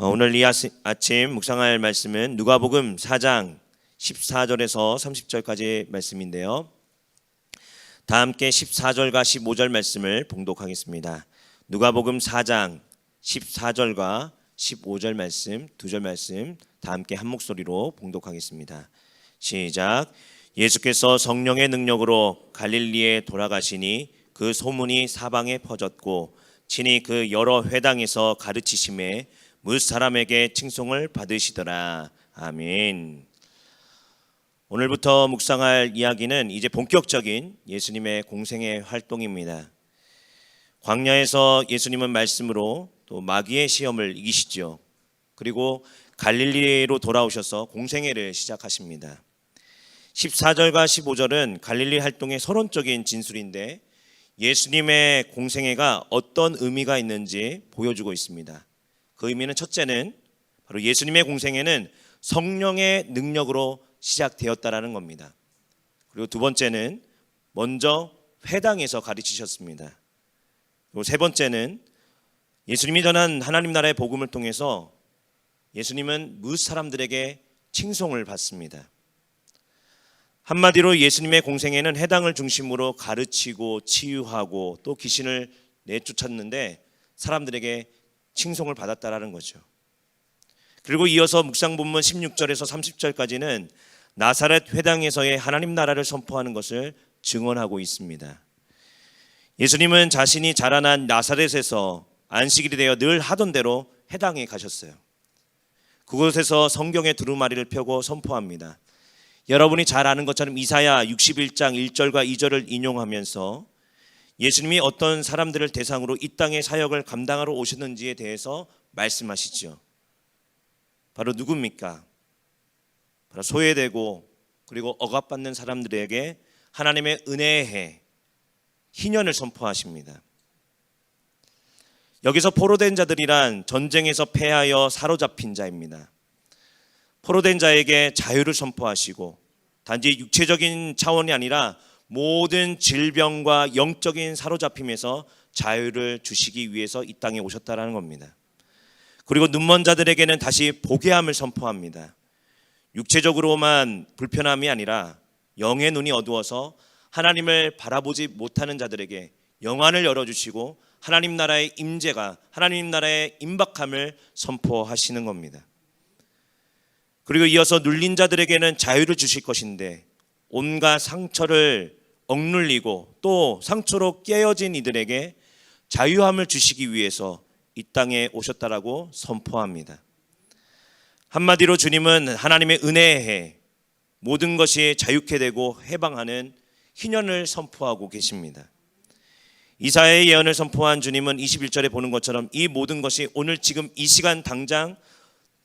오늘 이 아침 묵상할 말씀은 누가복음 4장 14절에서 30절까지 말씀인데요. 다 함께 14절과 15절 말씀을 봉독하겠습니다. 누가복음 4장 14절과 15절 말씀, 두 절 말씀 다 함께 한 목소리로 봉독하겠습니다. 시작. 예수께서 성령의 능력으로 갈릴리에 돌아가시니 그 소문이 사방에 퍼졌고 친히 그 여러 회당에서 가르치심에 뭇 사람에게 칭송을 받으시더라. 아멘. 오늘부터 묵상할 이야기는 이제 본격적인 예수님의 공생의 활동입니다. 광야에서 예수님은 말씀으로 또 마귀의 시험을 이기시죠. 그리고 갈릴리로 돌아오셔서 공생애를 시작하십니다. 14절과 15절은 갈릴리 활동의 서론적인 진술인데 예수님의 공생애가 어떤 의미가 있는지 보여주고 있습니다. 그 의미는 첫째는 바로 예수님의 공생애는 성령의 능력으로 시작되었다라는 겁니다. 그리고 두 번째는 먼저 회당에서 가르치셨습니다. 그리고 세 번째는 예수님이 전한 하나님 나라의 복음을 통해서 예수님은 뭇 사람들에게 칭송을 받습니다. 한마디로 예수님의 공생애는 회당을 중심으로 가르치고 치유하고 또 귀신을 내쫓았는데 사람들에게 칭송을 받았다라는 거죠. 그리고 이어서 묵상 본문 16절에서 30절까지는 나사렛 회당에서의 하나님 나라를 선포하는 것을 증언하고 있습니다. 예수님은 자신이 자라난 나사렛에서 안식일이 되어 늘 하던 대로 회당에 가셨어요. 그곳에서 성경의 두루마리를 펴고 선포합니다. 여러분이 잘 아는 것처럼 이사야 61장 1절과 2절을 인용하면서 예수님이 어떤 사람들을 대상으로 이 땅의 사역을 감당하러 오셨는지에 대해서 말씀하시죠. 바로 누굽니까? 바로 소외되고 그리고 억압받는 사람들에게 하나님의 은혜의 해, 희년을 선포하십니다. 여기서 포로된 자들이란 전쟁에서 패하여 사로잡힌 자입니다. 포로된 자에게 자유를 선포하시고 단지 육체적인 차원이 아니라 모든 질병과 영적인 사로잡힘에서 자유를 주시기 위해서 이 땅에 오셨다라는 겁니다. 그리고 눈먼 자들에게는 다시 보게 함을 선포합니다. 육체적으로만 불편함이 아니라 영의 눈이 어두워서 하나님을 바라보지 못하는 자들에게 영안을 열어주시고 하나님 나라의 임재가 하나님 나라의 임박함을 선포하시는 겁니다. 그리고 이어서 눌린 자들에게는 자유를 주실 것인데 온갖 상처를 억눌리고 또 상처로 깨어진 이들에게 자유함을 주시기 위해서 이 땅에 오셨다라고 선포합니다. 한마디로 주님은 하나님의 은혜의 해, 모든 것이 자유케 되고 해방하는 희년을 선포하고 계십니다. 이사야의 예언을 선포한 주님은 21절에 보는 것처럼 이 모든 것이 오늘 지금 이 시간 당장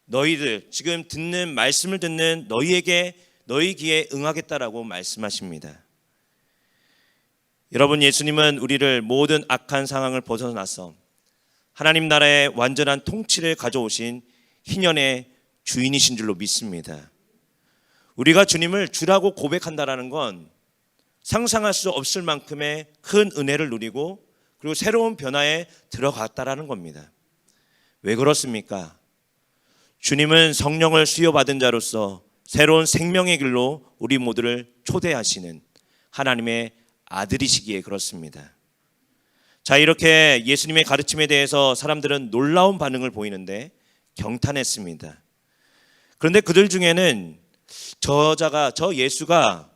너희들 지금 듣는 말씀을 듣는 너희에게 너희 귀에 응하겠다라고 말씀하십니다. 여러분, 예수님은 우리를 모든 악한 상황을 벗어나서 하나님 나라의 완전한 통치를 가져오신 희년의 주인이신 줄로 믿습니다. 우리가 주님을 주라고 고백한다라는 건 상상할 수 없을 만큼의 큰 은혜를 누리고 그리고 새로운 변화에 들어갔다라는 겁니다. 왜 그렇습니까? 주님은 성령을 수여받은 자로서 새로운 생명의 길로 우리 모두를 초대하시는 하나님의 아들이시기에 그렇습니다. 자, 이렇게 예수님의 가르침에 대해서 사람들은 놀라운 반응을 보이는데 경탄했습니다. 그런데 그들 중에는 저 예수가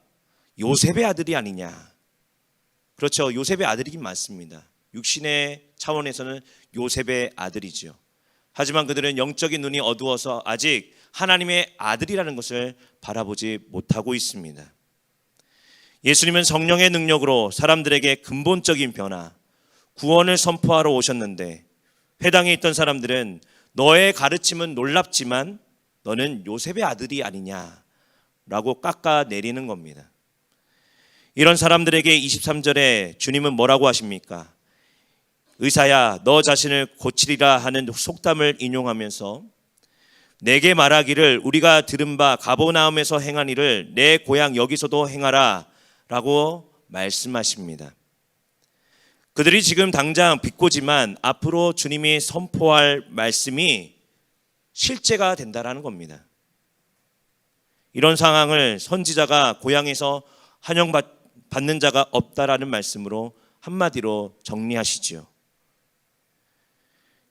요셉의 아들이 아니냐. 그렇죠. 요셉의 아들이긴 맞습니다. 육신의 차원에서는 요셉의 아들이죠. 하지만 그들은 영적인 눈이 어두워서 아직 하나님의 아들이라는 것을 바라보지 못하고 있습니다. 예수님은 성령의 능력으로 사람들에게 근본적인 변화, 구원을 선포하러 오셨는데 회당에 있던 사람들은 너의 가르침은 놀랍지만 너는 요셉의 아들이 아니냐라고 깎아내리는 겁니다. 이런 사람들에게 23절에 주님은 뭐라고 하십니까? 의사야 너 자신을 고치리라 하는 속담을 인용하면서 내게 말하기를 우리가 들은 바 가버나움에서 행한 일을 내 고향 여기서도 행하라 라고 말씀하십니다. 그들이 지금 당장 비꼬지만 앞으로 주님이 선포할 말씀이 실제가 된다라는 겁니다. 이런 상황을 선지자가 고향에서 환영받는 자가 없다라는 말씀으로 한마디로 정리하시지요.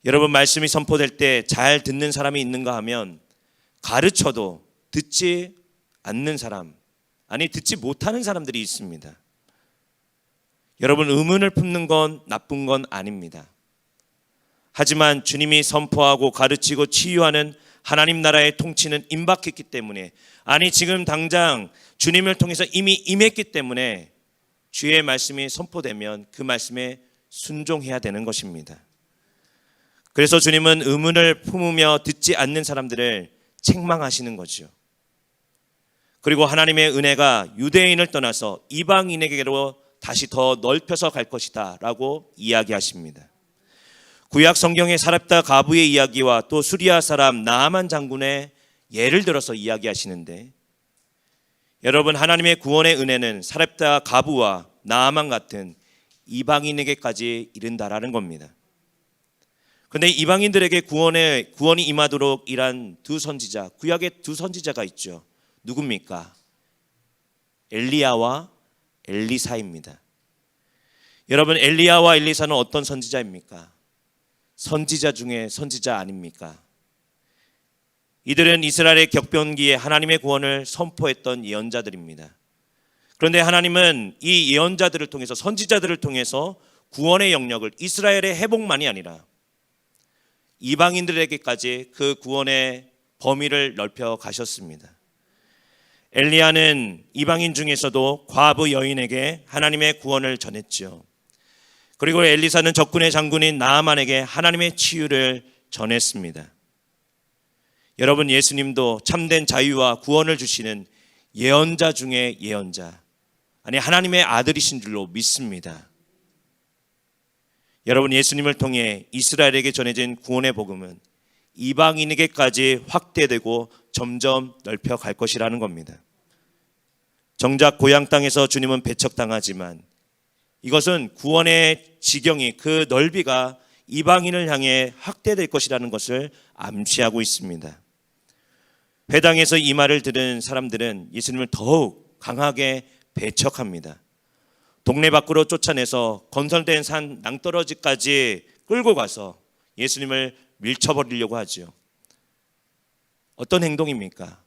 여러분, 말씀이 선포될 때 잘 듣는 사람이 있는가 하면 가르쳐도 듣지 않는 사람, 아니 듣지 못하는 사람들이 있습니다. 여러분, 의문을 품는 건 나쁜 건 아닙니다. 하지만 주님이 선포하고 가르치고 치유하는 하나님 나라의 통치는 임박했기 때문에, 아니 지금 당장 주님을 통해서 이미 임했기 때문에 주의 말씀이 선포되면 그 말씀에 순종해야 되는 것입니다. 그래서 주님은 의문을 품으며 듣지 않는 사람들을 책망하시는 거죠. 그리고 하나님의 은혜가 유대인을 떠나서 이방인에게로 다시 더 넓혀서 갈 것이다 라고 이야기하십니다. 구약 성경의 사렙다 가부의 이야기와 또 수리아 사람 나아만 장군의 예를 들어서 이야기하시는데, 여러분, 하나님의 구원의 은혜는 사렙다 가부와 나아만 같은 이방인에게까지 이른다라는 겁니다. 그런데 이방인들에게 구원이 임하도록 일한 두 선지자, 구약의 두 선지자가 있죠. 누굽니까? 엘리야와 엘리사입니다. 여러분, 엘리야와 엘리사는 어떤 선지자입니까? 선지자 중에 선지자 아닙니까? 이들은 이스라엘의 격변기에 하나님의 구원을 선포했던 예언자들입니다. 그런데 하나님은 이 예언자들을 통해서, 선지자들을 통해서 구원의 영역을 이스라엘의 회복만이 아니라 이방인들에게까지 그 구원의 범위를 넓혀 가셨습니다. 엘리야는 이방인 중에서도 과부 여인에게 하나님의 구원을 전했죠. 그리고 엘리사는 적군의 장군인 나아만에게 하나님의 치유를 전했습니다. 여러분, 예수님도 참된 자유와 구원을 주시는 예언자 중에 예언자, 아니 하나님의 아들이신 줄로 믿습니다. 여러분, 예수님을 통해 이스라엘에게 전해진 구원의 복음은 이방인에게까지 확대되고 점점 넓혀갈 것이라는 겁니다. 정작 고향 땅에서 주님은 배척당하지만 이것은 구원의 지경이, 그 넓이가 이방인을 향해 확대될 것이라는 것을 암시하고 있습니다. 회당에서 이 말을 들은 사람들은 예수님을 더욱 강하게 배척합니다. 동네 밖으로 쫓아내서 건설된 산 낭떠러지까지 끌고 가서 예수님을 밀쳐버리려고 하죠. 어떤 행동입니까?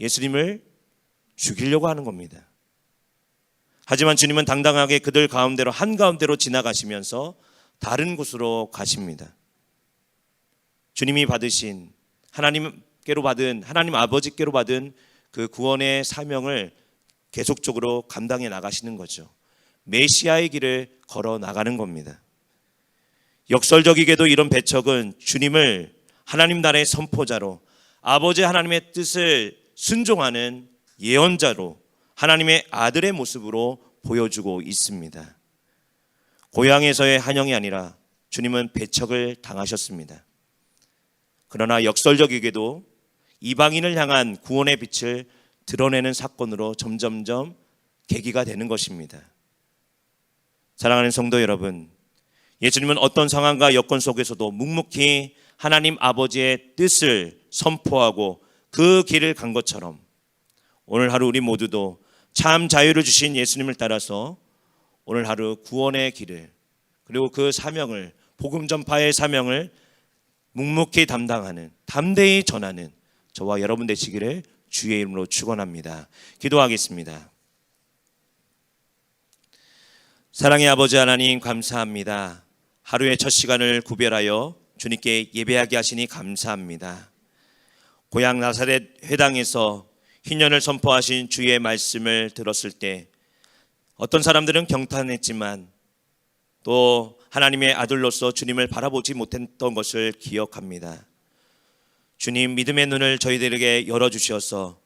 예수님을 죽이려고 하는 겁니다. 하지만 주님은 당당하게 그들 가운데로 한가운데로 지나가시면서 다른 곳으로 가십니다. 주님이 받으신 하나님께로 받은, 하나님 아버지께로 받은 그 구원의 사명을 계속적으로 감당해 나가시는 거죠. 메시아의 길을 걸어 나가는 겁니다. 역설적이게도 이런 배척은 주님을 하나님 나라의 선포자로, 아버지 하나님의 뜻을 순종하는 예언자로, 하나님의 아들의 모습으로 보여주고 있습니다. 고향에서의 한영이 아니라 주님은 배척을 당하셨습니다. 그러나 역설적이게도 이방인을 향한 구원의 빛을 드러내는 사건으로 점점점 계기가 되는 것입니다. 사랑하는 성도 여러분, 예수님은 어떤 상황과 여건 속에서도 묵묵히 하나님 아버지의 뜻을 선포하고 그 길을 간 것처럼 오늘 하루 우리 모두도 참 자유를 주신 예수님을 따라서 오늘 하루 구원의 길을, 그리고 그 사명을, 복음 전파의 사명을 묵묵히 담당하는, 담대히 전하는 저와 여러분 되시기를 주의 이름으로 축원합니다. 기도하겠습니다. 사랑의 아버지 하나님, 감사합니다. 하루의 첫 시간을 구별하여 주님께 예배하게 하시니 감사합니다. 고향 나사렛 회당에서 희년을 선포하신 주의 말씀을 들었을 때 어떤 사람들은 경탄했지만 또 하나님의 아들로서 주님을 바라보지 못했던 것을 기억합니다. 주님, 믿음의 눈을 저희들에게 열어주셔서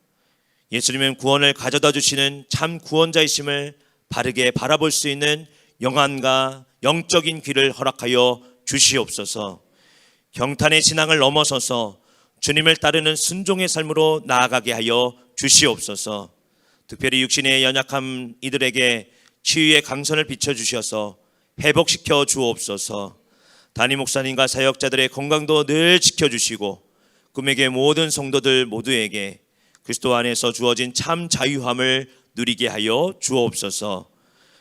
예수님은 구원을 가져다 주시는 참 구원자이심을 바르게 바라볼 수 있는 영안과 영적인 귀를 허락하여 주시옵소서. 경탄의 신앙을 넘어서서 주님을 따르는 순종의 삶으로 나아가게 하여 주시옵소서. 특별히 육신의 연약함 이들에게 치유의 강선을 비춰주셔서 회복시켜 주옵소서. 담임 목사님과 사역자들의 건강도 늘 지켜주시고 꿈에게 모든 성도들 모두에게 그리스도 안에서 주어진 참 자유함을 누리게 하여 주옵소서.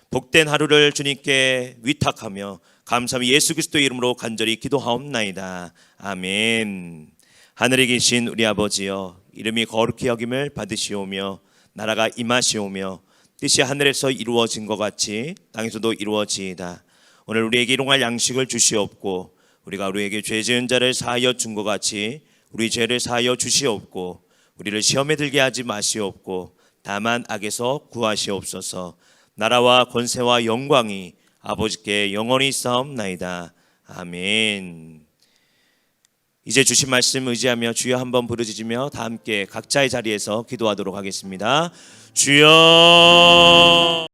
복된 하루를 주님께 위탁하며 감사히 예수 그리스도의 이름으로 간절히 기도하옵나이다. 아멘. 하늘에 계신 우리 아버지여, 이름이 거룩히 여김을 받으시오며 나라가 임하시오며 뜻이 하늘에서 이루어진 것 같이 땅에서도 이루어지이다. 오늘 우리에게 일용할 양식을 주시옵고 우리가 우리에게 죄 지은 자를 사하여 준 것 같이 우리 죄를 사하여 주시옵고 우리를 시험에 들게 하지 마시옵고 다만 악에서 구하시옵소서. 나라와 권세와 영광이 아버지께 영원히 있사옵나이다. 아멘. 이제 주신 말씀 의지하며 주여 한번 부르짖으며 다 함께 각자의 자리에서 기도하도록 하겠습니다. 주여.